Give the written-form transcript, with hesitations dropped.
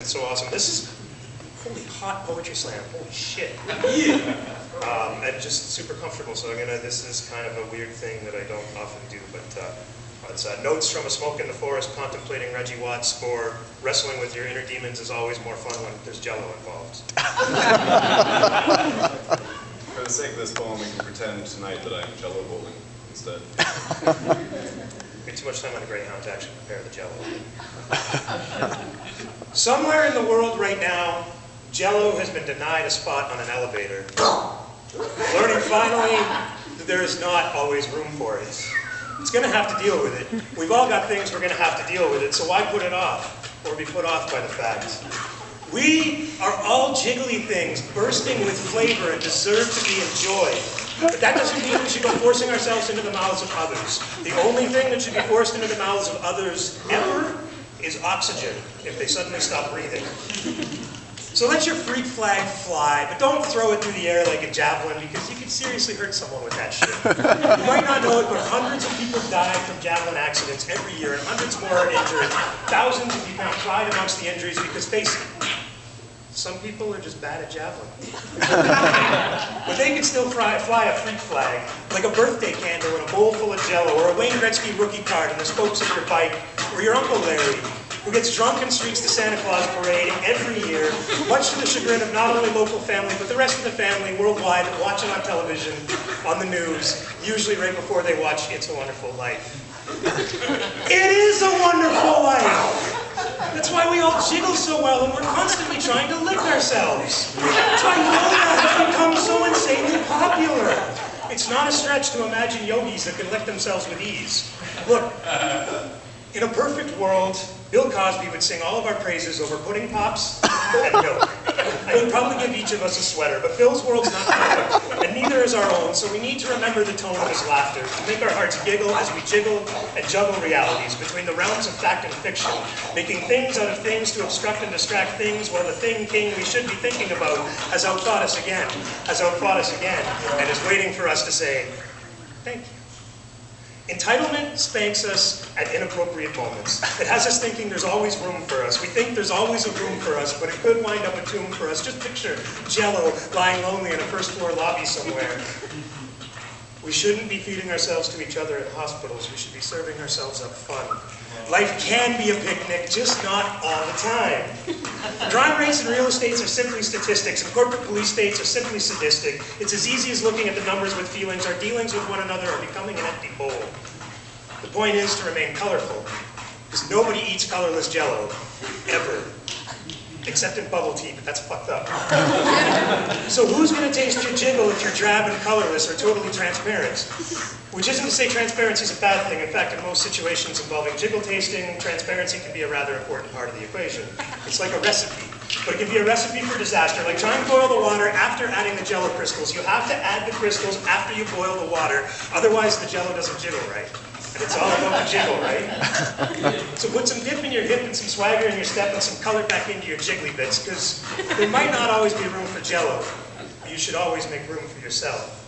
It's so awesome. This is holy hot poetry slam. Holy shit. Yeah. And just super comfortable. So this is kind of a weird thing that I don't often do, but it's notes from a smoke in the forest, contemplating Reggie Watts' score. Wrestling with your inner demons is always more fun when there's Jello involved. For the sake of this poem, we can pretend tonight that I'm Jello bowling instead. We had too much time on a Greyhound to actually prepare the Jello. Somewhere in the world right now, Jello has been denied a spot on an elevator. Learning finally that there is not always room for it. It's going to have to deal with it. We've all got things we're going to have to deal with it, so why put it off or be put off by the fact? We are all jiggly things, bursting with flavor and deserve to be enjoyed. But that doesn't mean we should go forcing ourselves into the mouths of others. The only thing that should be forced into the mouths of others ever is oxygen, if they suddenly stop breathing. So let your freak flag fly, but don't throw it through the air like a javelin, because you could seriously hurt someone with that shit. You might not know it, but hundreds of people die from javelin accidents every year, and hundreds more are injured. Thousands have become pride amongst the injuries because, face it, some people are just bad at javelin. But they can still fly a freak flag, like a birthday candle in a bowl full of Jello, or a Wayne Gretzky rookie card in the spokes of your bike, or your Uncle Larry, who gets drunk and streaks the Santa Claus parade every year, much to the chagrin of not only local family, but the rest of the family worldwide watching on television, on the news, usually right before they watch It's a Wonderful Life. It is a wonderful life! That's why we all jiggle so well, and we're constantly trying to lick ourselves. That's why yoga has become so insanely popular. It's not a stretch to imagine yogis that can lick themselves with ease. Look, in a perfect world, Bill Cosby would sing all of our praises over pudding pops and milk. And he'd probably give each of us a sweater, but Bill's world's not perfect, and neither is our own, so we need to remember the tone of his laughter, to make our hearts giggle as we jiggle and juggle realities between the realms of fact and fiction, making things out of things to obstruct and distract things, while the thing king we should be thinking about has outthought us again, and is waiting for us to say, thank you. Entitlement spanks us at inappropriate moments. It has us thinking there's always room for us. We think there's always a room for us, but it could wind up a tomb for us. Just picture Jello lying lonely in a first-floor lobby somewhere. We shouldn't be feeding ourselves to each other in hospitals. We should be serving ourselves up fun. Life can be a picnic, just not all the time. Crime rates and real estates are simply statistics, and corporate police states are simply sadistic. It's as easy as looking at the numbers with feelings. Our dealings with one another are becoming an empty bowl. The point is to remain colorful, because nobody eats colorless Jello, ever. Except in bubble tea, but that's fucked up. So who's going to taste your jiggle if you're drab and colorless or totally transparent? Which isn't to say transparency is a bad thing. In fact, in most situations involving jiggle tasting, transparency can be a rather important part of the equation. It's like a recipe, but it can be a recipe for disaster. Like trying to boil the water after adding the Jello crystals. You have to add the crystals after you boil the water, otherwise the Jello doesn't jiggle right. And it's all about the jiggle, right? So put some dip in your hip and some swagger in your step and some color back into your jiggly bits, because there might not always be room for Jello, but you should always make room for yourself.